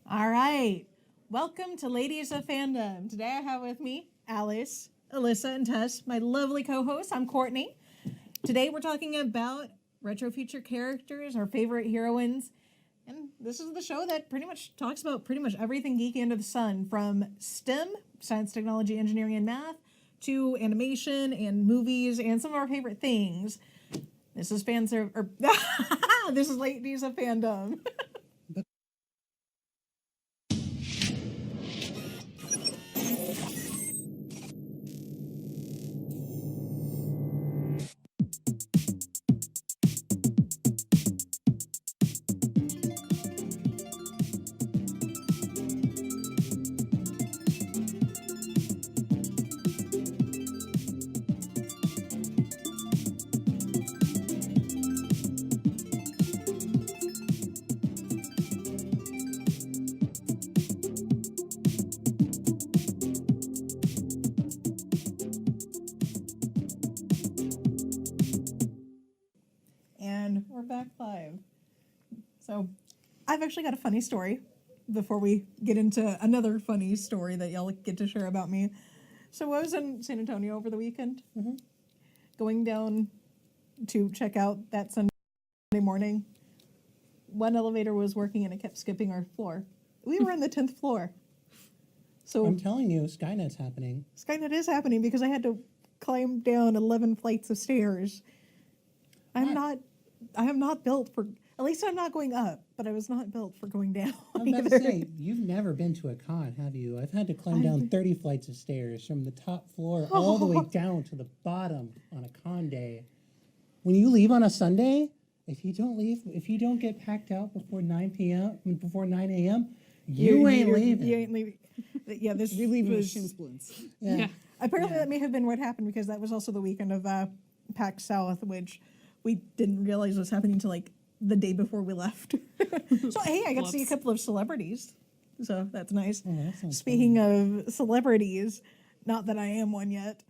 All right. Welcome to Ladies of Fandom. Today I have with me Alice, Alyssa, and Tess, my lovely co-hosts. I'm Courtney. Today we're talking about retro future characters, our favorite heroines. And this is the show that pretty much talks about pretty much everything geeky under the sun, from STEM, science, technology, engineering, and math, to animation and movies and some of our favorite things. This is this is Ladies of Fandom. And we're back live. So I've actually got a funny story before we get into another funny story that y'all get to share about me. So I was in San Antonio over the weekend, going down to check out that Sunday morning. One elevator was working and it kept skipping our floor. We were on the 10th floor. So I'm telling you, Skynet's happening. Skynet is happening because I had to climb down 11 flights of stairs. I am not built for, at least I'm not going up, but I was not built for going down. I'm about to say, you've never been to a con, have you? I've had to climb down 30 flights of stairs from the top floor all the way down to the bottom on a con day. When you leave on a Sunday, if you don't get packed out before 9 a.m., you ain't leaving. You ain't leaving. Yeah, You leave with shin splints. Yeah. Apparently that may have been what happened because that was also the weekend of PAX South, which we didn't realize was happening until like the day before we left. So hey, I got to see a couple of celebrities. So that's nice. Oh, that sounds Speaking of celebrities, not that I am one yet,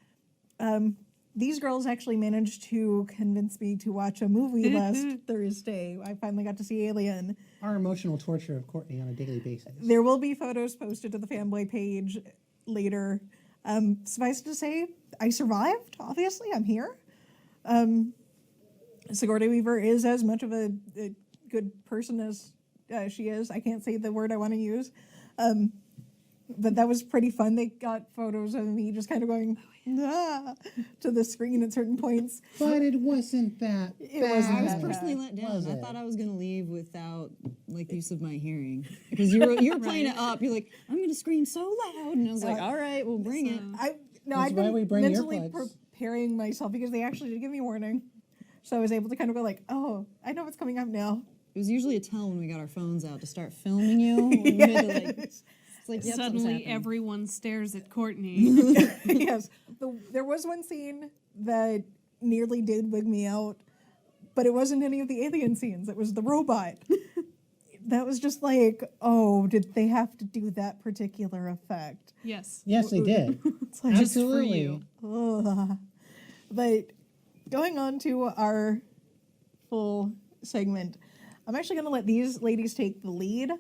these girls actually managed to convince me to watch a movie last Thursday. I finally got to see Alien. Our emotional torture of Courtney on a daily basis. There will be photos posted to the Fanboy page later. Suffice to say, I survived. Obviously, I'm here. Sigourney Weaver is as much of a good person as she is. I can't say the word I want to use. But that was pretty fun. They got photos of me just kind of going to the screen at certain points. But it wasn't that It bad. wasn't I was that personally bad. let down. Was I it? thought I was going to leave without like use of my hearing because you were playing it up. You're like, I'm going to scream so loud, and I was like, all right, we'll bring it. That's I've why we been bring mentally earplugs. preparing myself because they actually did give me warning. So I was able to kind of go like, oh, I know what's coming up now. It was usually a tell when we got our phones out to start filming you. We had to, like, it's like yep, something's Suddenly, happening. everyone stares at Courtney. Yes. There was one scene that nearly did wig me out, but it wasn't any of the alien scenes. It was the robot. That was just like, oh, did they have to do that particular effect? Yes. Yes, they did. It's like, Just for Absolutely. you. ugh. But going on to our full segment, I'm actually going to let these ladies take the lead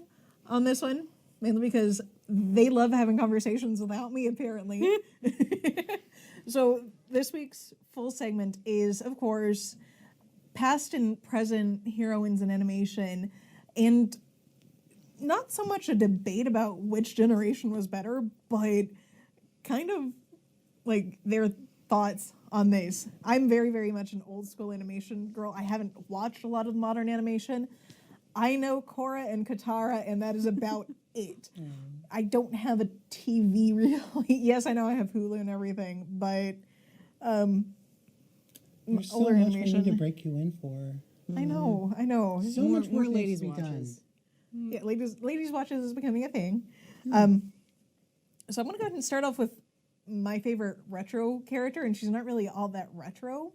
on this one, mainly because they love having conversations without me, apparently. So this week's full segment is, of course, past and present heroines in animation, and not so much a debate about which generation was better, but kind of like their thoughts on this. I'm very, very much an old school animation girl. I haven't watched a lot of modern animation. I know Korra and Katara, and that is about it. I don't have a TV really. Yes, I know I have Hulu and everything, but There's so older much we animation. need to break you in for. I know. So more, much more work ladies needs to be watches. Yeah, ladies watches is becoming a thing. So I'm gonna go ahead and start off with my favorite retro character, and she's not really all that retro,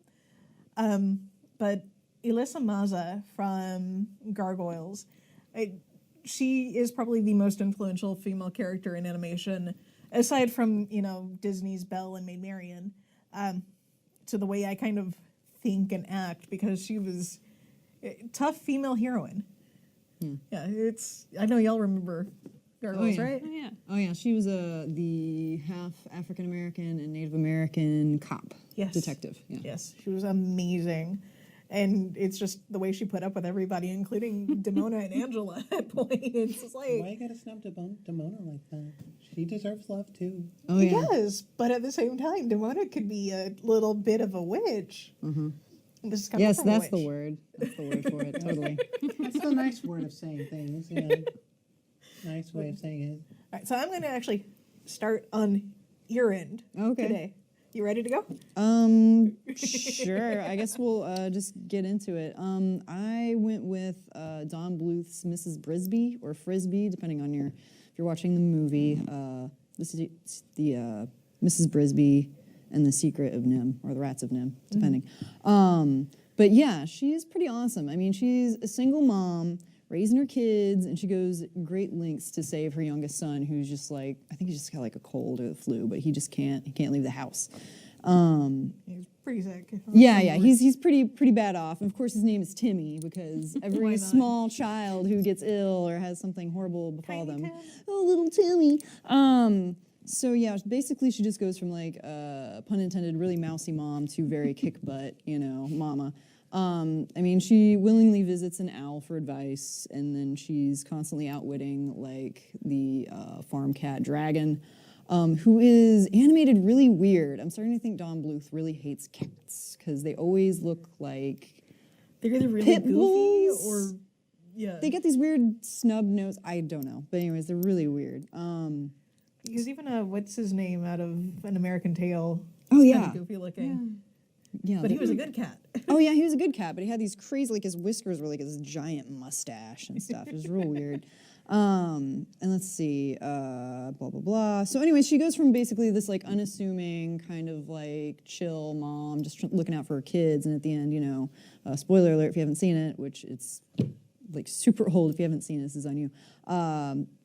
but Alyssa Maza from Gargoyles. She is probably the most influential female character in animation, aside from, you know, Disney's Belle and Maid Marian, to the way I kind of think and act, because she was a tough female heroine. Yeah, it's. I know y'all remember Girls, yeah. right? Oh, yeah. Oh yeah, she was the half African American and Native American cop detective. Yeah. Yes, she was amazing. And it's just the way she put up with everybody, including Demona and Angela at points. It's like, Why you gotta snub Demona like that? She deserves love too. Oh yeah. yes, but at the same time, Demona could be a little bit of a witch. Mm-hmm. This is coming Yes, from a that's the witch. word. That's the word for it. Totally. That's the nice word of saying things. Yeah. Nice way of saying it. All right, so I'm going to actually start on your end Okay. today. You ready to go? Sure. I guess we'll just get into it. I went with Don Bluth's Mrs. Brisby or Frisbee, depending on if you're watching the movie. This is the Mrs. Brisby and the Secret of Nim, or the Rats of Nim, depending. But yeah, she's pretty awesome. I mean, she's a single mom raising her kids, and she goes great lengths to save her youngest son, who's just like, I think he's just got like a cold or the flu, but he can't leave the house. He's pretty sick. Yeah, he's pretty bad off. And of course, his name is Timmy because every Why not? small child who gets ill or has something horrible befall Tiny them, Tim. oh, little Timmy. So yeah, basically she just goes from like pun intended, really mousy mom to very kick butt, mama. I mean, she willingly visits an owl for advice, and then she's constantly outwitting like the farm cat Dragon, who is animated really weird. I'm starting to think Don Bluth really hates cats because they always look like They're either really pit goofy bulls? or, yeah. They get these weird snub nose. I don't know, but anyways, they're really weird. He's even what's his name out of An American Tale. Oh, He's yeah. kinda goofy looking. Yeah, But he was a good cat. Oh yeah, he was a good cat, but he had these crazy, like his whiskers were like this giant mustache and stuff. It was real weird. And let's see, blah blah blah. So anyway, she goes from basically this like unassuming kind of like chill mom, just looking out for her kids, and at the end, spoiler alert if you haven't seen it, which it's like super old if you haven't seen it, this is on you.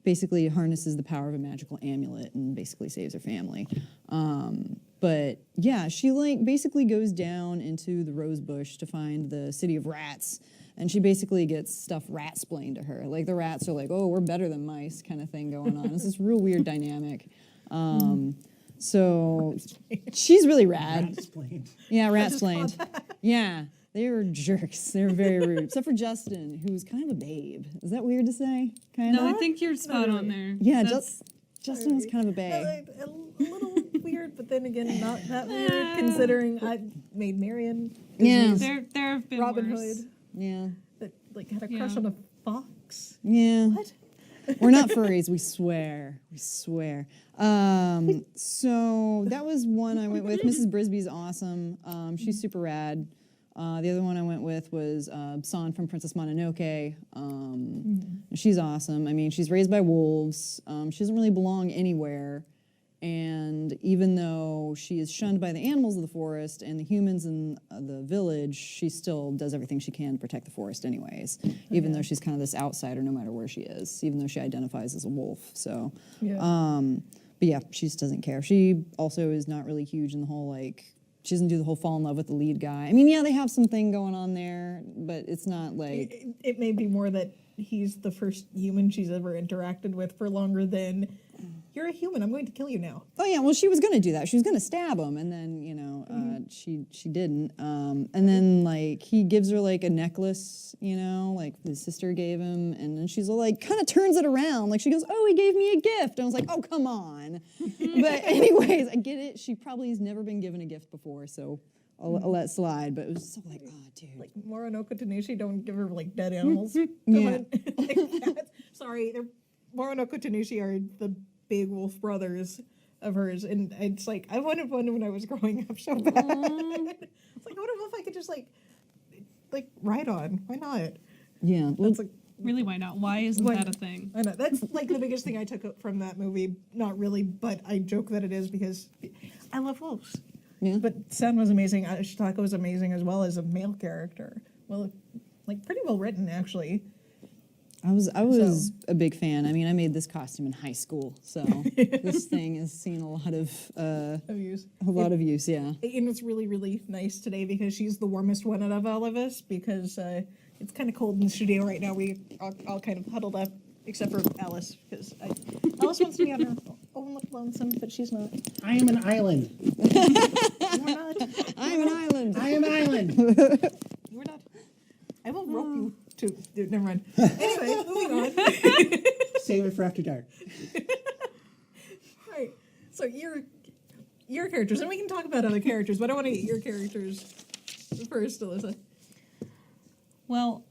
Basically harnesses the power of a magical amulet and basically saves her family. But yeah, she like basically goes down into the rose bush to find the city of rats, and she basically gets stuff rat-splained to her. Like the rats are like, oh, we're better than mice kind of thing going on. It's this real weird dynamic. So she's really rad. Explained. Yeah, rat-splained. Yeah, they were jerks. They were very rude, except for Justin, who's kind of a babe. Is that weird to say? Kind of. No, I think you're spot on there. Yeah, That's- Justin was kind of a babe. A little weird, but then again, not that weird considering I made Marion. Yeah. Disney's there have been Robin worse. Hood Yeah. that like had a crush Yeah. on a fox. Yeah. What? We're not furries, we swear. We swear. So that was one I went with. Mrs. Brisby's awesome. She's super rad. The other one I went with was San from Princess Mononoke. She's awesome. I mean, she's raised by wolves. She doesn't really belong anywhere. And even though she is shunned by the animals of the forest and the humans in the village, she still does everything she can to protect the forest anyways, even though she's kind of this outsider no matter where she is, even though she identifies as a wolf. So, Yeah. but yeah, she just doesn't care. She also is not really huge in the whole, like, she doesn't do the whole fall in love with the lead guy. I mean, yeah, they have something going on there, but it's not like... It may be more that he's the first human she's ever interacted with for longer than, you're a human, I'm going to kill you now. Oh yeah, well she was gonna do that. She was gonna stab him, and then she didn't. And then like he gives her like a necklace, like his sister gave him, and then she's like kind of turns it around, like she goes, "Oh, he gave me a gift." And I was like, "Oh, come on." But anyways, I get it. She probably has never been given a gift before, so I'll let slide. But it was just so like, oh, dude. Like Moronoko Tanushi don't give her like dead animals. Yeah. Like, sorry, Moronoko Tanushi are the big wolf brothers of hers, and it's like I wanted one when I was growing up so bad. It's like I wonder if I could just like ride on. Why not? Yeah. Well, That's like Really, why not? Why isn't Why- that a thing? I know that's like the biggest thing I took from that movie. Not really, but I joke that it is because I love wolves. Yeah. But Sen was amazing. Shitaka was amazing as well as a male character. Well, like pretty well written actually. I was a big fan. I mean, I made this costume in high school, so this thing has seen a lot of Use. use. Yeah. And it's really, really nice today because she's the warmest one out of all of us because it's kind of cold in the studio right now. We all kind of huddled up, except for Alice, because Alice wants to be on her own little lonesome, but she's not. I am an island. You're not. I'm an island. I am an island. You're not. I will rope you to. Dude, never mind. Anyway, moving on. Save it for after dark. Right. So your characters, and we can talk about other characters, but I want to get your characters first, Alyssa. Well,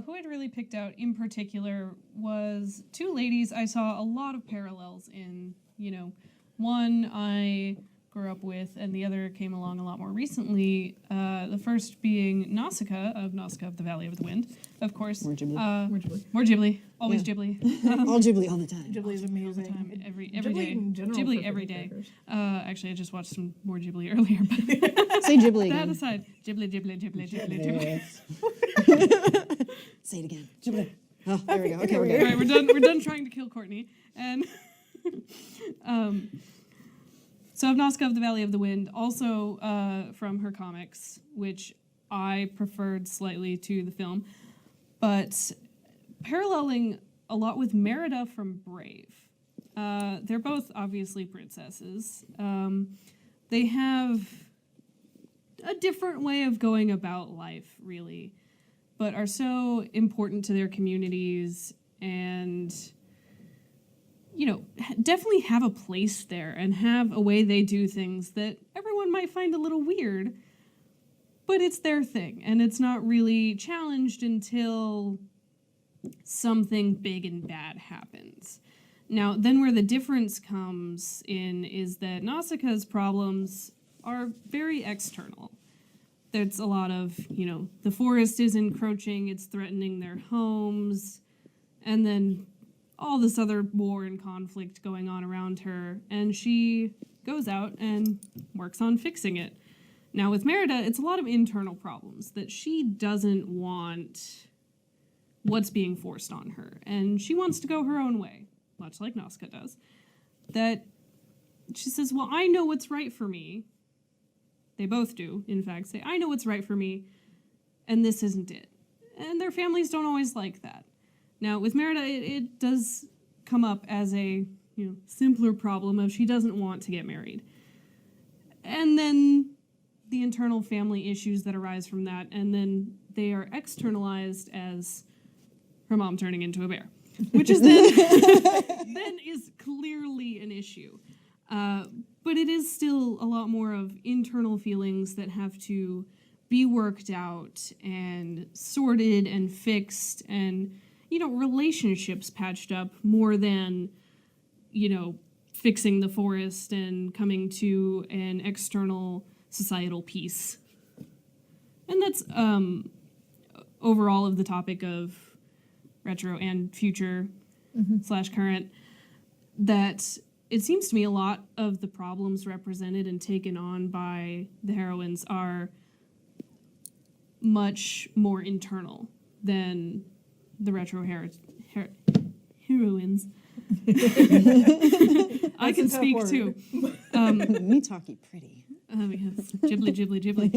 who I'd really picked out in particular was two ladies I saw a lot of parallels in. You know, one I grew up with, and the other came along a lot more recently. The first being Nausicaa of the Valley of the Wind, of course. More Ghibli. More Ghibli. More Ghibli. Always Yeah. Ghibli. All Ghibli all the time. Ghibli is amazing. Time, every Ghibli day. in general Ghibli for every good day. characters. Actually, I just watched some more Ghibli earlier, but Say Ghibli that again. aside, Ghibli, Ghibli, Ghibli, Ghibli, Ghibli. Yes. Say it again. Ghibli. Oh, there we go. Okay, we're All good. All right, we're done. We're done trying to kill Courtney. And so of Nausicaa of the Valley of the Wind, also from her comics, which I preferred slightly to the film, but paralleling a lot with Merida from Brave. They're both obviously princesses. They have a different way of going about life, really, but are so important to their communities and, you know, definitely have a place there and have a way they do things that everyone might find a little weird, but it's their thing, and it's not really challenged until something big and bad happens. Now, then where the difference comes in is that Nausicaa's problems are very external. There's a lot of, you know, the forest is encroaching, it's threatening their homes, and then all this other war and conflict going on around her, and she goes out and works on fixing it. Now, with Merida, it's a lot of internal problems that she doesn't want what's being forced on her, and she wants to go her own way, much like Nausicaa does. That she says, well, I know what's right for me. They both do, in fact, say, I know what's right for me, and this isn't it. And their families don't always like that. Now, with Merida, it does come up as a, you know, simpler problem of she doesn't want to get married. And then the internal family issues that arise from that, and then they are externalized as her mom turning into a bear, which is then is clearly an issue. But it is still a lot more of internal feelings that have to be worked out and sorted and fixed and, you know, relationships patched up more than, you know, fixing the forest and coming to an external societal peace. And that's overall of the topic of retro and future / current, that it seems to me a lot of the problems represented and taken on by the heroines are much more internal than the retro heroines. I can speak word. too. Me talkie pretty. Yes, ghibli, ghibli, ghibli.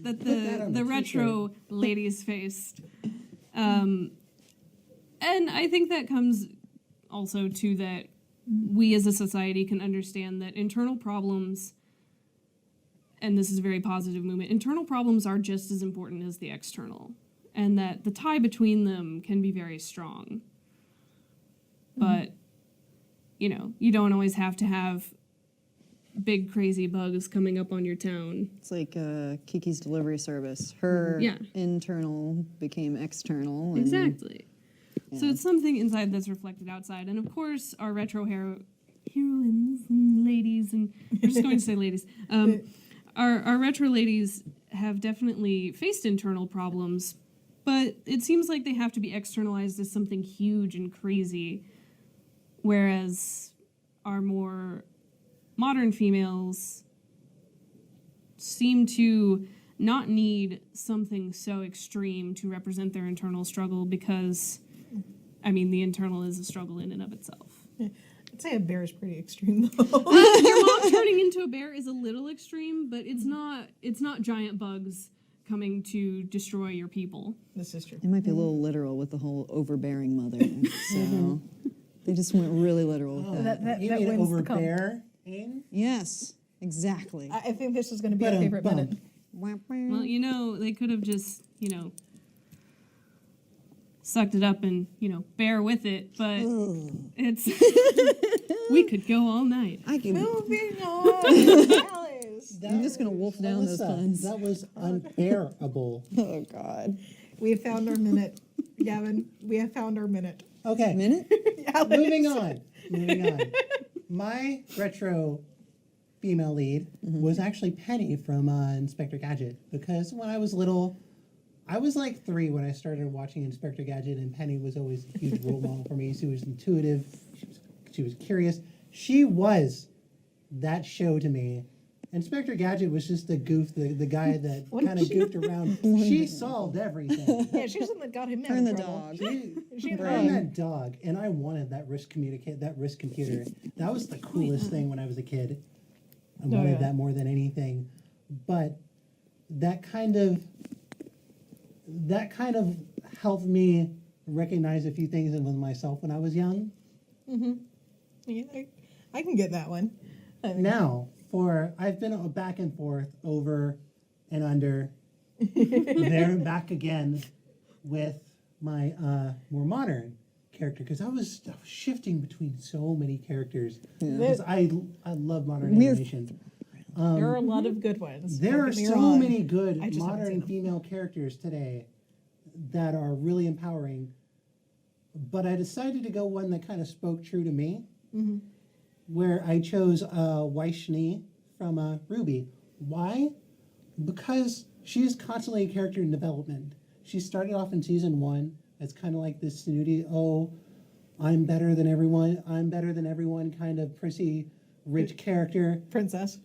That the retro ladies faced. And I think that comes also to that we as a society can understand that internal problems, and this is a very positive movement, internal problems are just as important as the external, and that the tie between them can be very strong. But, you know, you don't always have to have big crazy bugs coming up on your town. It's like Kiki's delivery service. Her Yeah. internal became external. And Exactly. So Yeah. it's something inside that's reflected outside. And of course, our retro heroines and ladies, and we're just going to say ladies, our retro ladies have definitely faced internal problems, but it seems like they have to be externalized as something huge and crazy, whereas our more modern females seem to not need something so extreme to represent their internal struggle because, I mean, the internal is a struggle in and of itself. I'd say a bear is pretty extreme, though. Your mom turning into a bear is a little extreme, but it's not giant bugs coming to destroy your people. This is true. It might be a little literal with the whole overbearing mother. So they just went really literal with that. That You mean wins the comp. overbearing? Yes, exactly. I think this is going to be a Ba-dum, favorite bum. minute. Well, you know, they could have just, you know, sucked it up and, you know, bear with it, but it's we could go all night. I can. Moving on, Alice. I'm just gonna wolf down those Alyssa, puns. That was unbearable. Oh God. We have found our minute, Gavin. We have found our minute. Okay, Minute? Alice. moving on. My retro female lead was actually Penny from Inspector Gadget, because when I was little, I was like 3 when I started watching Inspector Gadget, and Penny was always a huge role model for me. She was intuitive. She was curious. She was that show to me. Inspector Gadget was just the goof, the guy that kind of goofed around. She solved everything. Yeah, she's the one that got him Turn in the trouble. dog. She Ran that dog, and I wanted that wrist computer. That was the coolest thing when I was a kid. I wanted that more than anything. But that kind of helped me recognize a few things in myself when I was young. Yeah, I can get that one. Now, I've been back and forth, over and under, there and back again with my more modern character, because I was shifting between so many characters. Because I love modern animation. There are a lot of good ones. There Don't are get me so wrong. many good I just haven't seen modern them. female characters today that are really empowering. But I decided to go one that kind of spoke true to me, where I chose Weishni from Ruby. Why? Because she's constantly a character in development. She started off in season 1 as kind of like this snooty, I'm better than everyone kind of prissy, rich character. Princess.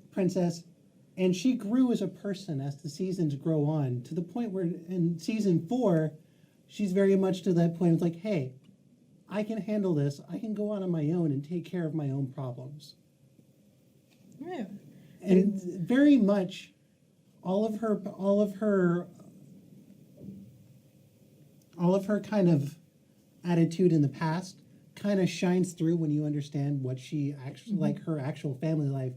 And she grew as a person as the seasons grow on, to the point where in season 4, she's very much to that point. It's like, hey, I can handle this. I can go out on my own and take care of my own problems. Yeah. And very much all of her kind of attitude in the past kind of shines through when you understand what she actually, like her actual family life,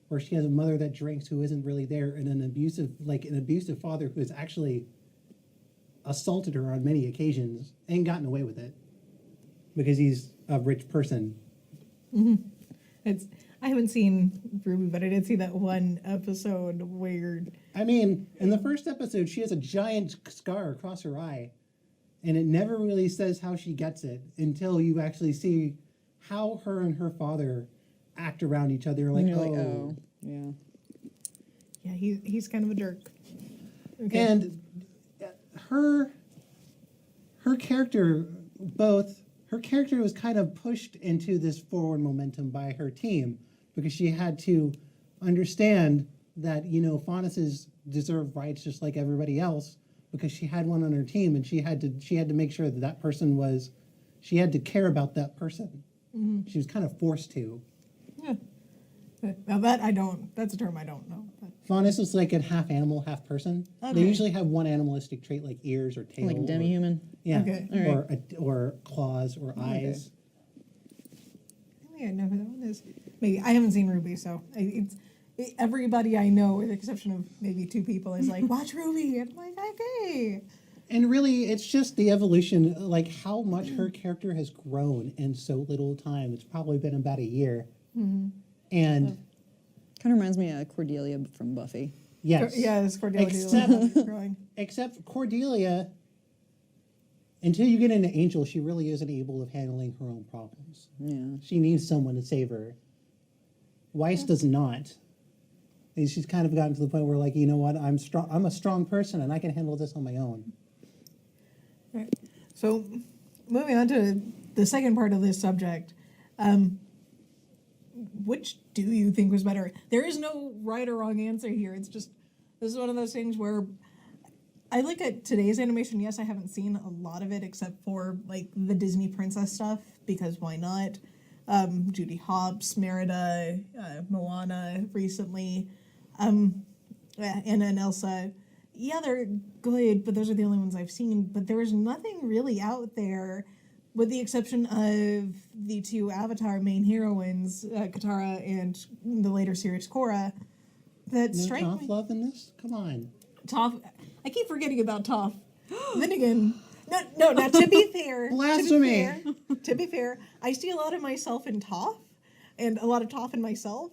where she has a mother that drinks who isn't really there, and an abusive father who has actually assaulted her on many occasions and gotten away with it because he's a rich person. I haven't seen Ruby, but I did see that one episode where I mean, in the first episode, she has a giant scar across her eye, and it never really says how she gets it until you actually see how her and her father act around each other. Like, You're oh. yeah. yeah, he's kind of a jerk. Okay. And her character was kind of pushed into this forward momentum by her team, because she had to understand that, Faunus's deserve rights just like everybody else, because she had one on her team, and she had to make sure that person was, she had to care about that person. She was kind of forced to. Yeah. Now that's a term I don't know. But Faunus is like a half animal, half person. Okay. They usually have one animalistic trait, like ears or tail. Like demi-human. Yeah, Okay. or claws or eyes. I think I know who that one is. Maybe I haven't seen Ruby, so everybody I know, with the exception of maybe 2 people, is like, watch Ruby. And I'm like, okay. And really, it's just the evolution, like how much her character has grown in so little time. It's probably been about a year. And Kind of reminds me of Cordelia from Buffy. yes, Yes, Cordelia. Except- growing. except Cordelia, until you get into Angel, she really isn't able of handling her own problems. Yeah. She needs someone to save her. Weiss does not. And she's kind of gotten to the point where, like, you know what, I'm strong. I'm a strong person, and I can handle this on my own. Right. So, moving on to the second part of this subject, which do you think was better? There is no right or wrong answer here. It's just, this is one of those things where I look at today's animation. Yes, I haven't seen a lot of it except for like the Disney princess stuff, because why not? Judy Hopps, Merida, Moana recently, Anna and Elsa. yeah, they're good, but those are the only ones I've seen. But there was nothing really out there, with the exception of the two Avatar main heroines, Katara and the later series Korra, that No strike Toph me. love in this? Come on. Toph, I keep forgetting about Toph. Then again, no. Now to be fair, Blasphemy. To be fair, I see a lot of myself in Toph, and a lot of Toph in myself,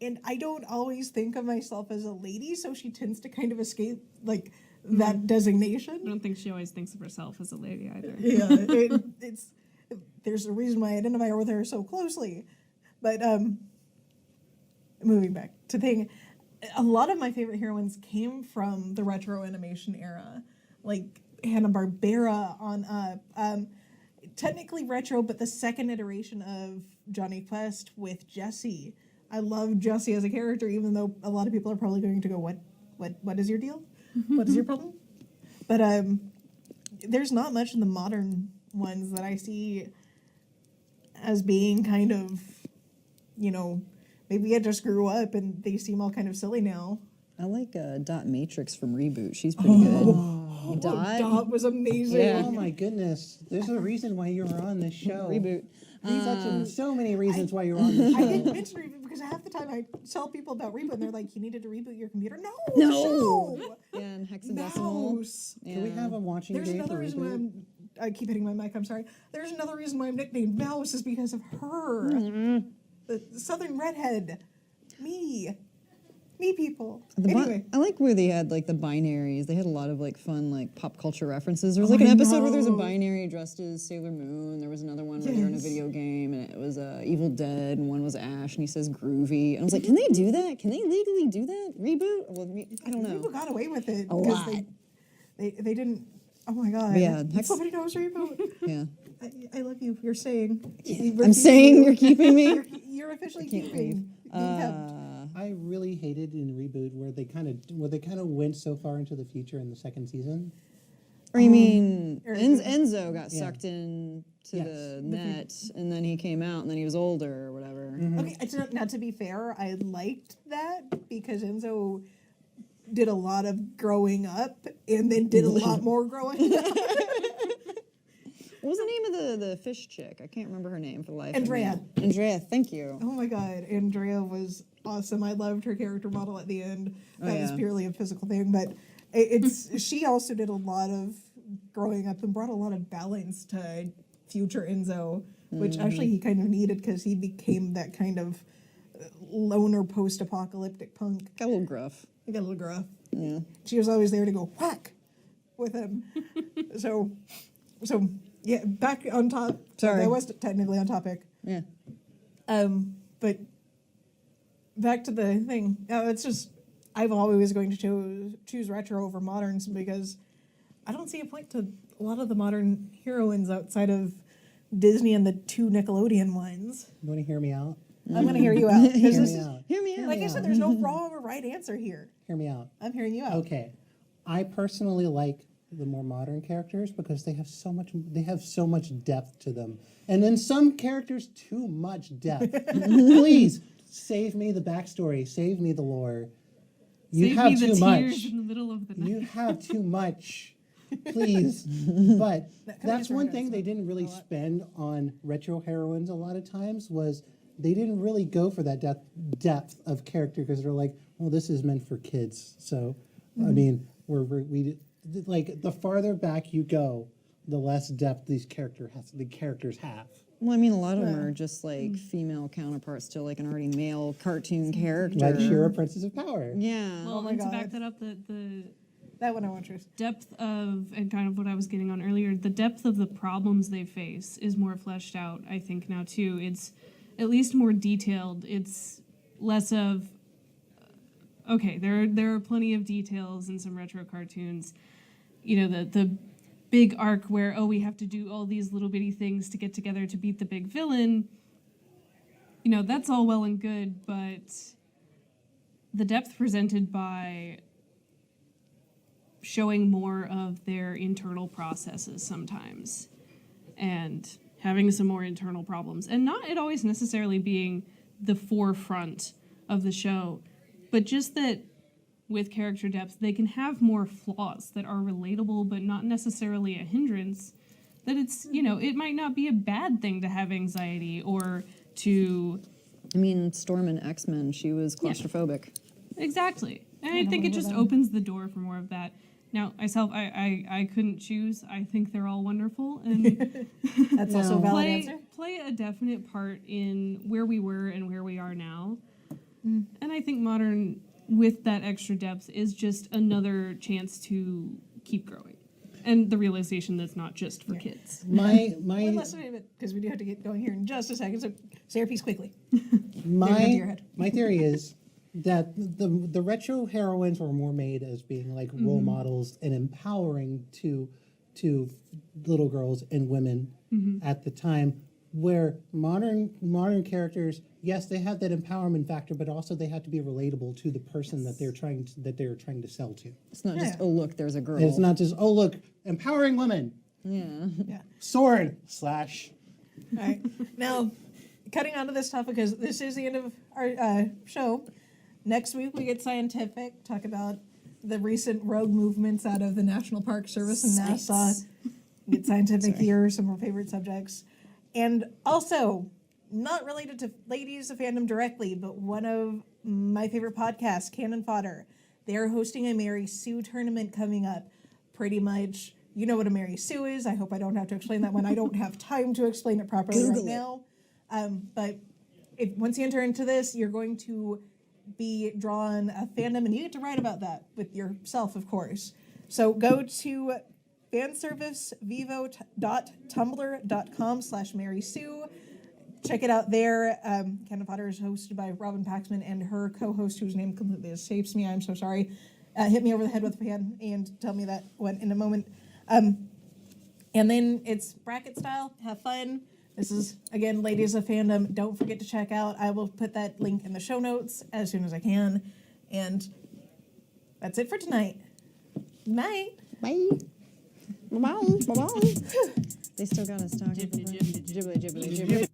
and I don't always think of myself as a lady, so she tends to kind of escape like that I designation. don't think she always thinks of herself as a lady either. Yeah, it's there's a reason why I identify with her so closely, but moving back to thing. A lot of my favorite heroines came from the retro animation era, like Hanna-Barbera on up. Technically retro, but the second iteration of Johnny Quest with Jessie. I love Jessie as a character, even though a lot of people are probably going to go, what is your deal? What is your problem? But there's not much in the modern ones that I see as being kind of, maybe I just grew up and they seem all kind of silly now. I like Dot Matrix from Reboot. She's pretty good. Dot? Dot was amazing. Yeah. Oh my goodness. There's a reason why you were on this show. Reboot. So many reasons why you were on this I show. didn't mention Reboot because half the time I tell people about Reboot and they're like, you needed to reboot your computer. No. No. Yeah, and hexadecimal. Mouse. Can we have a watching There's day another for reason why Reboot? I keep hitting my mic, I'm sorry. There's another reason why I'm nicknamed Mouse is because of her. The Southern Redhead. Me people. Anyway. I like where they had like the binaries. They had a lot of like fun like pop culture references. There was like an episode where there's a binary dressed as Sailor Moon. There was another one where they're in a Yes. video game and it was Evil Dead and one was Ash and he says groovy. And I was like, can they do that? Can they legally do that? Reboot? Well, I don't know. People got away with it A because lot. they didn't. Oh my god! But yeah, Somebody knows Reboot. Yeah. I love you. You're saying. I'm saying you're keeping me. You're officially can't keeping. being kept. I really hated in Reboot where they kind of went so far into the future in the second season. Or you mean or- Enzo got Yeah. sucked in to Yes. the net and then he came out and then he was older or whatever. Okay, now to be fair, I liked that because Enzo did a lot of growing up and then did a lot more growing up. What was the name of the fish chick? I can't remember her name for the life of me. Andrea. Andrea, thank you. Oh my god, Andrea was awesome. I loved her character model at the end. That was yeah. purely a physical thing, but it's she also did a lot of growing up and brought a lot of balance to future Enzo, which actually he kind of needed because he became that kind of loner post-apocalyptic punk. Got a little gruff. He got a little gruff. Yeah. She was always there to go whack with him. so yeah, back on top. Sorry. That was technically on topic. Yeah. But back to the thing. It's just I'm always going to choose retro over moderns because I don't see a point to a lot of the modern heroines outside of Disney and the two Nickelodeon ones. You want to hear me out? I'm going to hear you out. 'cause Hear this me is- out. Hear me out. like I said, there's no wrong or right answer here. Hear me out. I'm hearing you out. Okay. I personally like the more modern characters because they have so much depth to them. And then some characters too much depth. Please save me the backstory, save me the lore. You Save have me the too tears much. in the middle of the night. You have too much. Please. But that's just one right thing on they didn't really spend on retro heroines a lot of times was they didn't really go for that depth of character because they're like, well, this is meant for kids. So, I mean, we like the farther back you go, the less depth the characters have. Well, I mean, a lot of them are just like female counterparts to like an already male cartoon character. Like Shira, Princess of Power. Yeah. Well, my and to God. back that up, the That one I want to choose. depth of, and kind of what I was getting on earlier, the depth of the problems they face is more fleshed out, I think, now too. It's at least more detailed. It's less of, okay, there are plenty of details in some retro cartoons. You know, the big arc where, oh, we have to do all these little bitty things to get together to beat the big villain. You know, that's all well and good, but the depth presented by showing more of their internal processes sometimes and having some more internal problems and not it always necessarily being the forefront of the show, but just that with character depth, they can have more flaws that are relatable but not necessarily a hindrance. That it's, you know, it might not be a bad thing to have anxiety or to... I mean, Storm in X-Men, she was claustrophobic. Exactly. And I think it just opens the door for more of that. Now, I couldn't choose. I think they're all wonderful. And That's also a valid answer. play a definite part in where we were and where we are now. And I think modern, with that extra depth, is just another chance to keep growing. And the realization that's not just for kids. One last minute, because we do have to get going here in just a second. So say your piece quickly. My theory is that the retro heroines were more made as being like role models and empowering to little girls and women at the time, where modern characters, yes, they have that empowerment factor, but also they have to be relatable to the person that they're trying to sell to. It's not just, oh, look, there's a girl. And it's not just, oh, look, empowering women. Yeah. Sword slash. All right. Now, cutting onto this topic, because this is the end of our show. Next week, we get scientific, talk about the recent rogue movements out of the National Park Service and NASA. Get scientific here, some of our favorite subjects. And also, not related to Ladies of Fandom directly, but one of my favorite podcasts, Cannon Fodder. They're hosting a Mary Sue tournament coming up. Pretty much, you know what a Mary Sue is. I hope I don't have to explain that one. I don't have time to explain it properly right now. But once you enter into this, you're going to be drawn a fandom, and you get to write about that with yourself, of course. So go to fanservicevivo.tumblr.com/Mary Sue. Check it out there. Cannon Fodder is hosted by Robin Paxman and her co-host, whose name completely escapes me. I'm so sorry. Hit me over the head with a fan and tell me that one in a moment. And then it's bracket style. Have fun. This is, again, Ladies of Fandom. Don't forget to check out. I will put that link in the show notes as soon as I can. And that's it for tonight. Night. Bye. Bye-bye. Bye-bye. They still got us talking. Jibbly, jibbly, jibbly, jibbly.